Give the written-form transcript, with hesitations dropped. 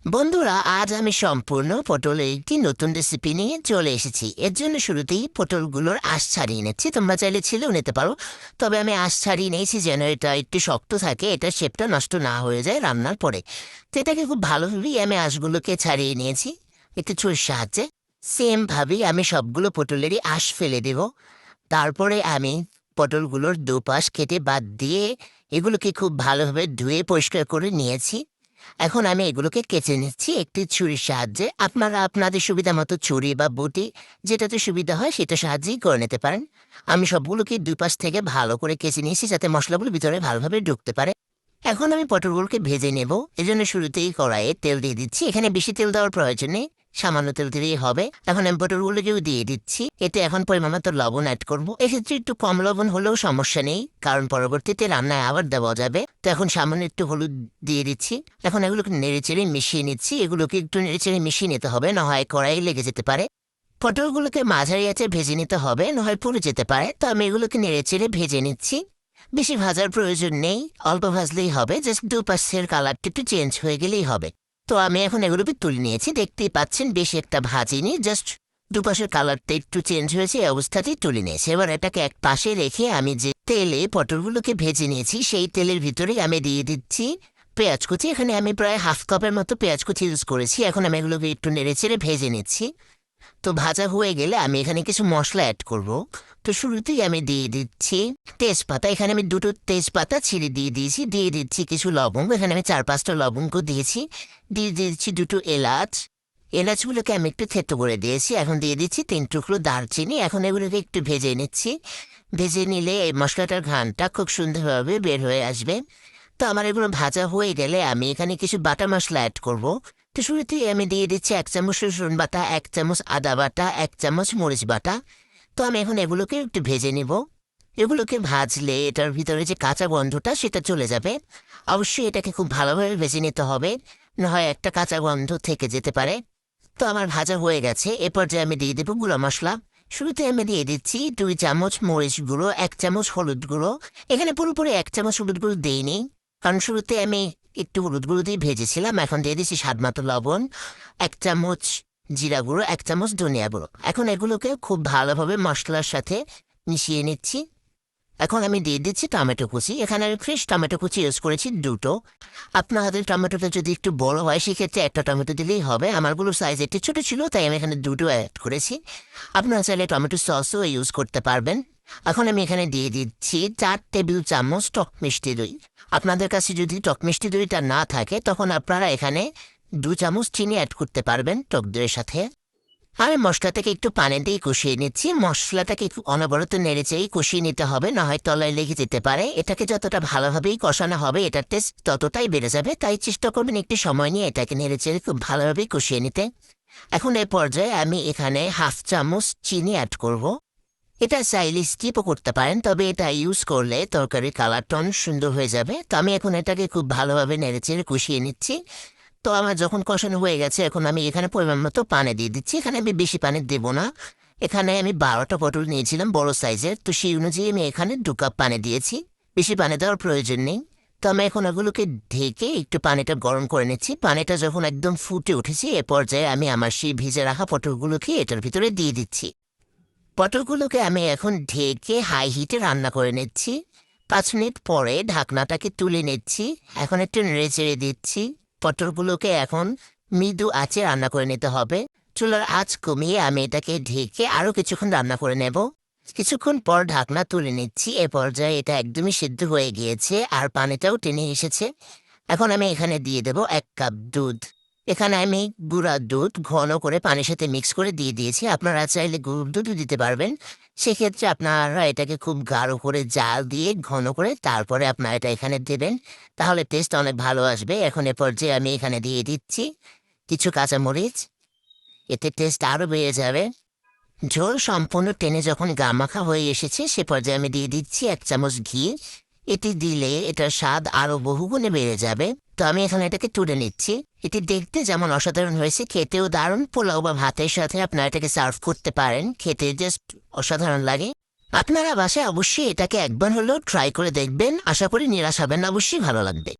বন্ধুরা, আজ আমি সম্পূর্ণ পটলের একটি নতুন রেসিপি নিয়ে চলে এসেছি। এর জন্য শুরুতেই পটলগুলোর আঁশ ছাড়িয়ে নিচ্ছি। তোমরা চাইলে ছিলেও নিতে পারো, তবে আমি আঁশ ছাড়িয়ে নিয়েছি যেন এটা একটু শক্ত থাকে, এটা শেপটা নষ্ট না হয়ে যায় রান্নার পরে। তো এটাকে খুব ভালোভাবেই আমি আঁশগুলোকে ছাড়িয়ে নিয়েছি একটু ছুরির সাহায্যে। সেমভাবেই আমি সবগুলো পটলেরই আঁশ ফেলে দেব। তারপরে আমি পটলগুলোর দুপাশ কেটে বাদ দিয়ে এগুলোকে খুব ভালোভাবে ধুয়ে পরিষ্কার করে নিয়েছি। এখন আমি এগুলোকে কেচে নিচ্ছি একটি ছুরির সাহায্যে। আপনারা আপনাদের সুবিধা মতো ছুরি বা বটি, যেটাতে সুবিধা হয় সেটা সাহায্যেই করে নিতে পারেন। আমি সবগুলোকে দুই পাশ থেকে ভালো করে কেচে নিয়েছি যাতে মশলাগুলো ভিতরে ভালোভাবে ঢুকতে পারে। এখন আমি পটলগুলোকে ভেজে নেব। এজন্য শুরুতেই কড়াইয়ে তেল দিয়ে দিচ্ছি। এখানে বেশি তেল দেওয়ার প্রয়োজন নেই, সামান্য তেল দিলেই হবে। এখন আমি পটলগুলোকেও দিয়ে দিচ্ছি। এতে এখন পরিমাণ মতো লবণ অ্যাড করবো। এক্ষেত্রে একটু কম লবণ হলেও সমস্যা নেই, কারণ পরবর্তীতে রান্নায় আবার দেওয়া যাবে। তো এখন সামান্য একটু হলুদ দিয়ে দিচ্ছি। এখন এগুলোকে নেড়েচেড়ে মিশিয়ে নিচ্ছি। এগুলোকে একটু নেড়েচেড়ে মিশিয়ে নিতে হবে, না হয় কড়াই লেগে যেতে পারে। পটলগুলোকে মাঝারি আঁচে ভেজে নিতে হবে, না হয় পুড়ে যেতে পারে। তো আমি এগুলোকে নেড়েচেড়ে ভেজে নিচ্ছি। বেশি ভাজার প্রয়োজন নেই, অল্প ভাজলেই হবে। জাস্ট দুপাশের কালারটা একটু চেঞ্জ হয়ে গেলেই হবে। তো আমি এখন এগুলোকে তুলে নিয়েছি। দেখতেই পাচ্ছেন বেশি একটা ভাজিনি, জাস্ট দুপাশের কালারটা একটু চেঞ্জ হয়েছে, এই অবস্থাতেই তুলে নিয়েছি। এবার এটাকে এক পাশে রেখে আমি যে তেলে পটলগুলোকে ভেজে নিয়েছি সেই তেলের ভিতরেই আমি দিয়ে দিচ্ছি পেঁয়াজ কুচি। এখানে আমি প্রায় হাফ কাপের মতো পেঁয়াজ কুচি ইউজ করেছি। এখন আমি এগুলোকে একটু নেড়েচেড়ে ভেজে নিচ্ছি। তো ভাজা হয়ে গেলে আমি এখানে কিছু মশলা অ্যাড করব। তো শুরুতেই আমি দিয়ে দিচ্ছি তেজপাতা। এখানে আমি দুটো তেজপাতা ছিঁড়ে দিয়ে দিয়েছি। দিয়ে দিচ্ছি কিছু লবঙ্গ। এখানে আমি 4-5টা লবঙ্গ দিয়েছি। দিয়ে দিচ্ছি দুটো এলাচ। এলাচগুলোকে আমি একটু থেতো করে দিয়েছি। এখন দিয়ে দিচ্ছি 3 টুকরো দারচিনি। এখন এগুলোকে একটু ভেজে নিচ্ছি। ভেজে নিলে এই মশলাটার ঘ্রাণটা খুব সুন্দরভাবে বের হয়ে আসবে। তো আমার এগুলো ভাজা হয়ে গেলে আমি এখানে কিছু বাটা মশলা অ্যাড করব। তো শুরুতেই আমি দিয়ে দিচ্ছি 1 চামচ রসুন বাটা, 1 চামচ আদা বাটা, 1 চামচ মরিচ বাটা। তো আমি এখন এগুলোকে একটু ভেজে নিব। এগুলোকে ভাজলে এটার ভিতরে যে কাঁচা গন্ধটা সেটা চলে যাবে। অবশ্যই এটাকে খুব ভালোভাবে ভেজে নিতে হবে, না হয় একটা কাঁচা গন্ধ থেকে যেতে পারে। তো আমার ভাজা হয়ে গেছে। এ পর্যায়ে আমি দিয়ে দেবো গুঁড়ো মশলা। শুরুতে আমি দিয়ে দিচ্ছি 2 চামচ মরিচ গুঁড়ো, 1 চামচ হলুদ গুঁড়ো। এখানে পুরোপুরি 1 চামচ হলুদ গুঁড়ো দিইনি, কারণ শুরুতে আমি একটু হলুদ গুঁড়ো দিয়ে ভেজেছিলাম। এখন দিয়ে দিচ্ছি স্বাদ মতো লবণ, 1 চামচ জিরা গুঁড়ো, 1 চামচ ধনিয়া গুঁড়ো। এখন এগুলোকে খুব ভালোভাবে মশলার সাথে মিশিয়ে নিচ্ছি। এখন আমি দিয়ে দিচ্ছি টমেটো কুচি। এখানে আমি ফ্রেশ টমেটো কুচি ইউজ করেছি দুটো। আপনাদের টমেটোটা যদি একটু বড় হয় সেক্ষেত্রে একটা টমেটো দিলেই হবে। আমারগুলো সাইজ একটু ছোটো ছিল, তাই আমি এখানে দুটো অ্যাড করেছি। আপনারা চাইলে টমেটো সসও ইউজ করতে পারবেন। এখন আমি এখানে দিয়ে দিচ্ছি 4 টেবিল চামচ টক মিষ্টি দই। আপনাদের কাছে যদি টক মিষ্টি দইটা না থাকে তখন আপনারা এখানে 2 চামচ চিনি অ্যাড করতে পারবেন টক দইয়ের সাথে। আমি মশলাটাকে একটু পানি দিয়ে কষিয়ে নিচ্ছি। মশলাটাকে একটু অনবরত নেড়েচেড়েই কষিয়ে নিতে হবে, না হয় তলায় লেগে যেতে পারে। এটাকে যতটা ভালোভাবেই কষানো হবে এটার টেস্ট ততটাই বেড়ে যাবে। তাই চেষ্টা করবেন একটু সময় নিয়ে এটাকে নেড়েচেড়ে খুব ভালোভাবেই কষিয়ে নিতে। এখন এই পর্যায়ে আমি এখানে হাফ চামচ চিনি অ্যাড করব। এটা চাইলে স্কিপও করতে পারেন, তবে এটা ইউজ করলে তরকারির কালারটা অনেক সুন্দর হয়ে যাবে। তো আমি এখন এটাকে খুব ভালোভাবে নেড়েচেড়ে কষিয়ে নিচ্ছি। তো আমার যখন কষানো হয়ে গেছে এখন আমি এখানে পরিমাণ মতো পানি দিয়ে দিচ্ছি। এখানে আমি বেশি পানি দেব না। এখানে আমি 12টা পটল নিয়েছিলাম বড় সাইজের, তো সেই অনুযায়ী আমি এখানে 2 কাপ পানি দিয়েছি। বেশি পানি দেওয়ার প্রয়োজন নেই। তো আমি এখন এগুলোকে ঢেকে একটু পানিটা গরম করে নিচ্ছি। পানিটা যখন একদম ফুটে উঠেছে এ পর্যায়ে আমি আমার সেই ভিজে রাখা পটলগুলোকে এটার ভিতরে দিয়ে দিচ্ছি। পটলগুলোকে আমি এখন ঢেকে হাই হিটে রান্না করে নিচ্ছি। 5 মিনিট পরে ঢাকনাটাকে তুলে নিচ্ছি। এখন একটু নেড়ে চেড়ে দিচ্ছি। পটলগুলোকে এখন মৃদু আঁচে রান্না করে নিতে হবে। চুলার আঁচ কমিয়ে আমি এটাকে ঢেকে আরও কিছুক্ষণ রান্না করে নেব। কিছুক্ষণ পর ঢাকনা তুলে নিচ্ছি। এ পর্যায়ে এটা একদমই সিদ্ধ হয়ে গিয়েছে আর পানিটাও টেনে এসেছে। এখন আমি এখানে দিয়ে দেব 1 কাপ দুধ। এখানে আমি গুঁড়া দুধ ঘন করে পানির সাথে মিক্স করে দিয়ে দিয়েছি। আপনারা চাইলে গুঁড়ো দুধও দিতে পারবেন। সেক্ষেত্রে আপনারা এটাকে খুব গাঢ় করে জাল দিয়ে ঘন করে তারপরে আপনারা এটা এখানে দেবেন, তাহলে টেস্ট অনেক ভালো আসবে। এখন এ পর্যায়ে আমি এখানে দিয়ে দিচ্ছি কিছু কাঁচামরিচ। এতে টেস্ট আরও বেড়ে যাবে। ঝোল সম্পূর্ণ টেনে যখন গামাখা হয়ে এসেছে সে পর্যায়ে আমি দিয়ে দিচ্ছি 1 চামচ ঘি। এটি দিলে এটার স্বাদ আরও বহুগুণে বেড়ে যাবে। তো আমি এখন এটাকে তুলে নিচ্ছি। এটি দেখতে যেমন অসাধারণ হয়েছে, খেতেও দারুণ। পোলাও বা ভাতের সাথে আপনারা এটাকে সার্ভ করতে পারেন, খেতে জাস্ট অসাধারণ লাগে। আপনারা বাসায় অবশ্যই এটাকে একবার হলেও ট্রাই করে দেখবেন। আশা করি নিরাশ হবেন না, অবশ্যই ভালো লাগবে।